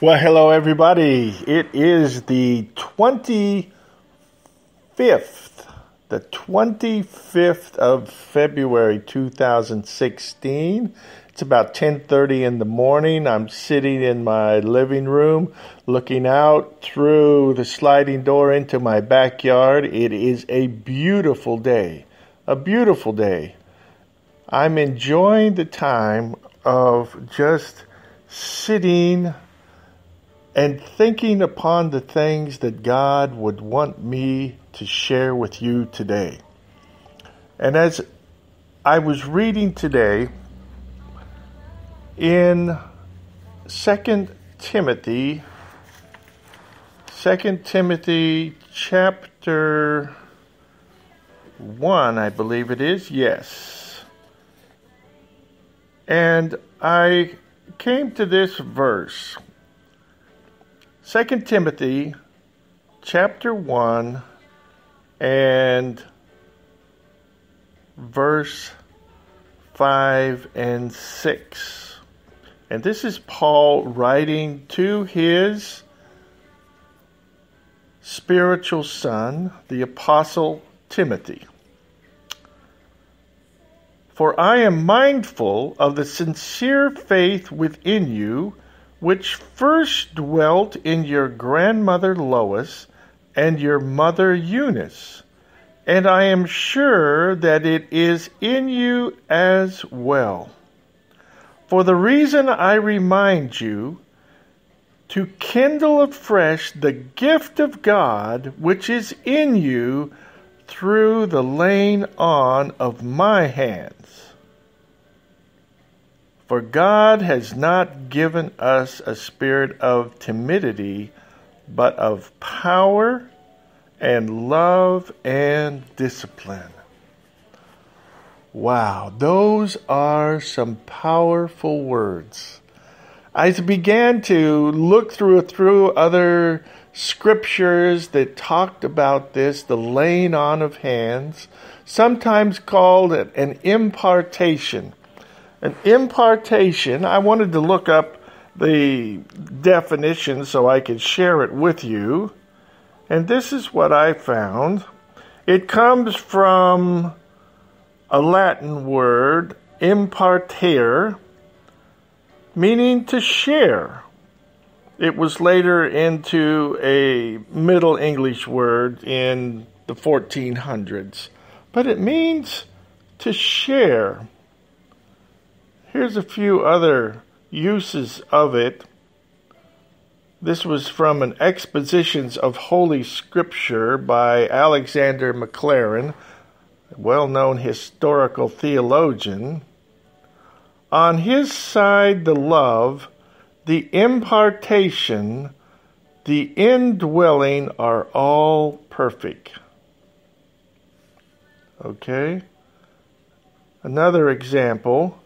Well, hello, everybody. It is the 25th of February, 2016. It's about 10:30 in the morning. I'm sitting in my living room looking out through the sliding door into my backyard. It is a beautiful day. A beautiful day. I'm enjoying the time of just sitting and thinking upon the things that God would want me to share with you today. And as I was reading today in 2 Timothy chapter 1, I believe it is, yes. And I came to this verse. 2 Timothy chapter 1 and verse 5 and 6. And this is Paul writing to his spiritual son, the Apostle Timothy. For I am mindful of the sincere faith within you, which first dwelt in your grandmother Lois and your mother Eunice, and I am sure that it is in you as well. For the reason I remind you, to kindle afresh the gift of God which is in you through the laying on of my hands. For God has not given us a spirit of timidity, but of power and love and discipline. Wow, those are some powerful words. I began to look through other scriptures that talked about this, the laying on of hands, sometimes called an impartation. An impartation, I wanted to look up the definition so I could share it with you. And this is what I found. It comes from a Latin word, impartere, meaning to share. It was later into a Middle English word in the 1400s. But it means to share. Here's a few other uses of it. This was from an Expositions of Holy Scripture by Alexander Maclaren, a well-known historical theologian. On his side, the love, the impartation, the indwelling are all perfect. Okay? Another example.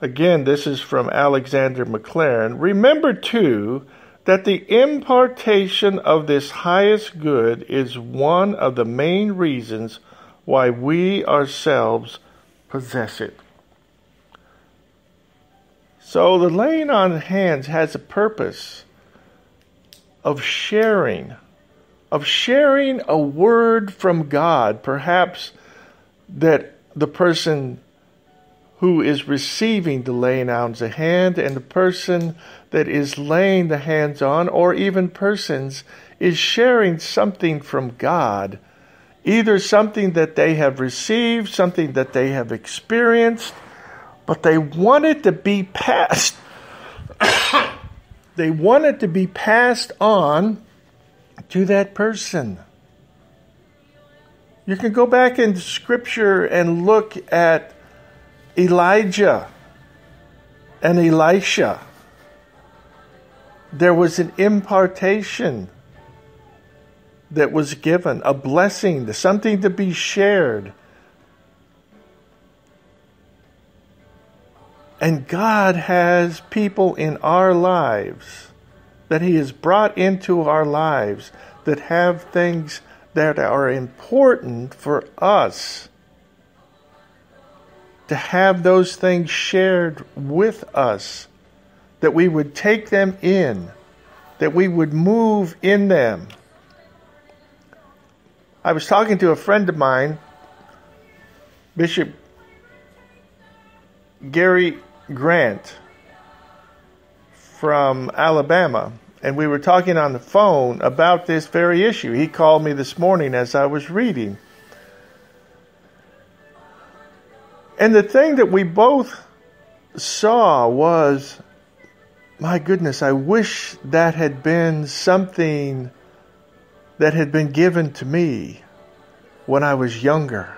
Again, this is from Alexander Maclaren. Remember, too, that the impartation of this highest good is one of the main reasons why we ourselves possess it. So the laying on of hands has a purpose of sharing a word from God, perhaps that the person who is receiving the laying on of the hand and the person that is laying the hands on, or even persons, is sharing something from God, either something that they have received, something that they have experienced, but they want it to be passed. They want it to be passed on to that person. You can go back into Scripture and look at Elijah and Elisha. There was an impartation that was given, a blessing, something to be shared. And God has people in our lives that He has brought into our lives that have things that are important for us to have those things shared with us, that we would take them in, that we would move in them. I was talking to a friend of mine, Bishop Gary Grant from Alabama, and we were talking on the phone about this very issue. He called me this morning as I was reading. And the thing that we both saw was, my goodness, I wish that had been something that had been given to me when I was younger.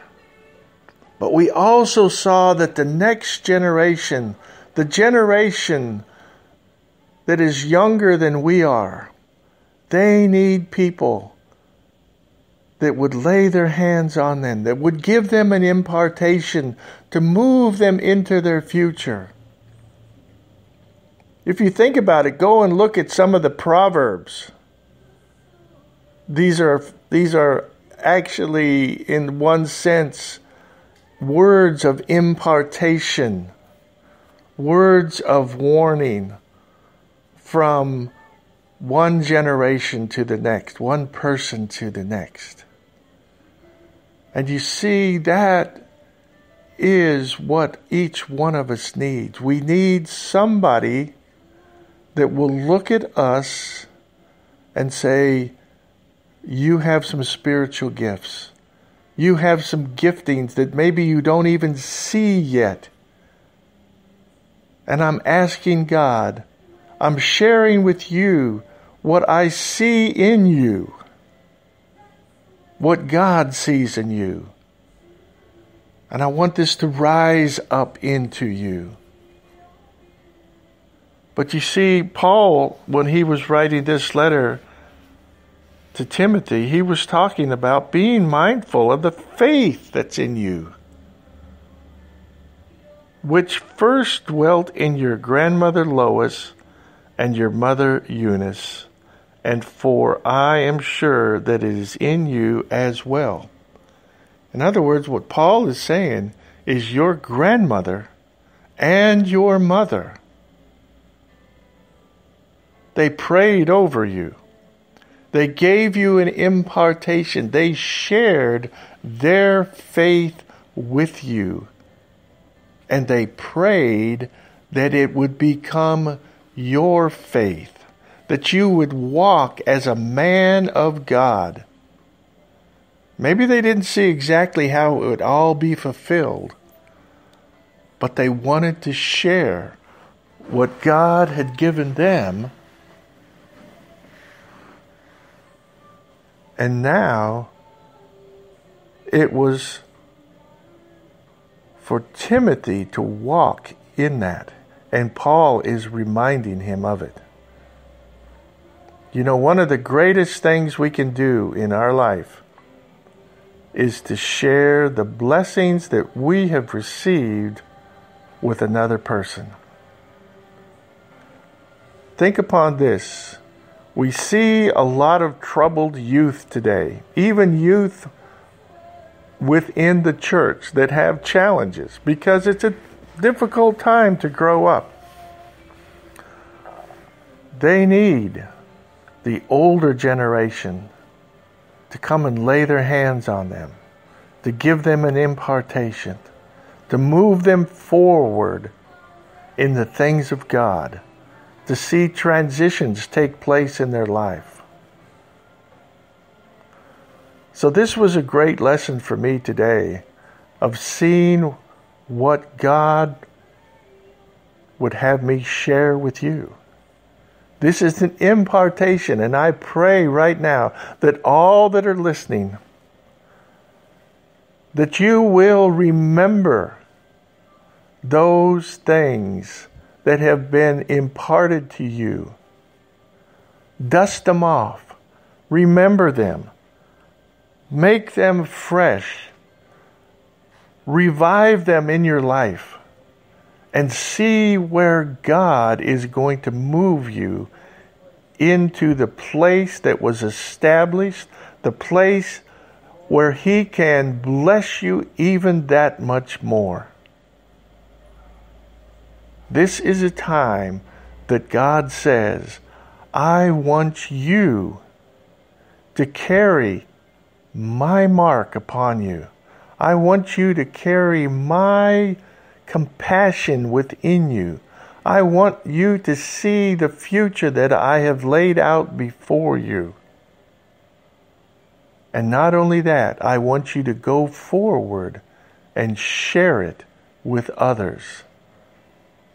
But we also saw that the next generation, the generation that is younger than we are, they need people that would lay their hands on them, that would give them an impartation to move them into their future. If you think about it, go and look at some of the Proverbs. These are actually, in one sense, words of impartation, words of warning from one generation to the next, one person to the next. And you see, that is what each one of us needs. We need somebody that will look at us and say, you have some spiritual gifts. You have some giftings that maybe you don't even see yet. And I'm asking God, I'm sharing with you what I see in you, what God sees in you. And I want this to rise up into you. But you see, Paul, when he was writing this letter to Timothy, he was talking about being mindful of the faith that's in you, which first dwelt in your grandmother Lois and your mother Eunice, and for I am sure that it is in you as well. In other words, what Paul is saying is your grandmother and your mother, they prayed over you. They gave you an impartation. They shared their faith with you. And they prayed that it would become your faith, that you would walk as a man of God. Maybe they didn't see exactly how it would all be fulfilled, but they wanted to share what God had given them. And now it was for Timothy to walk in that. And Paul is reminding him of it. You know, one of the greatest things we can do in our life is to share the blessings that we have received with another person. Think upon this. We see a lot of troubled youth today, even youth within the church that have challenges because it's a difficult time to grow up. They need the older generation to come and lay their hands on them, to give them an impartation, to move them forward in the things of God, to see transitions take place in their life. So this was a great lesson for me today of seeing what God would have me share with you. This is an impartation, and I pray right now that all that are listening, that you will remember those things that have been imparted to you. Dust them off. Remember them. Make them fresh. Revive them in your life. And see where God is going to move you into the place that was established, the place where He can bless you even that much more. This is a time that God says, I want you to carry my mark upon you. I want you to carry my compassion within you. I want you to see the future that I have laid out before you. And not only that, I want you to go forward and share it with others.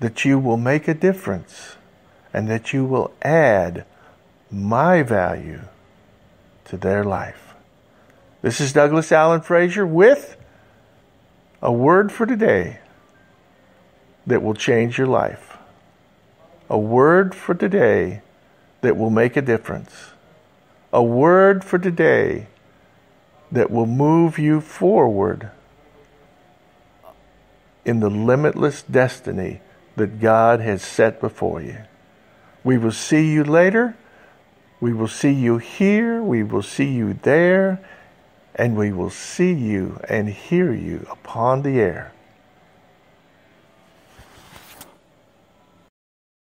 That you will make a difference and that you will add my value to their life. This is Douglas Allen Frazier with a word for today that will change your life. A word for today that will make a difference. A word for today that will move you forward in the limitless destiny that God has set before you. We will see you later. We will see you here. We will see you there. And we will see you and hear you upon the air.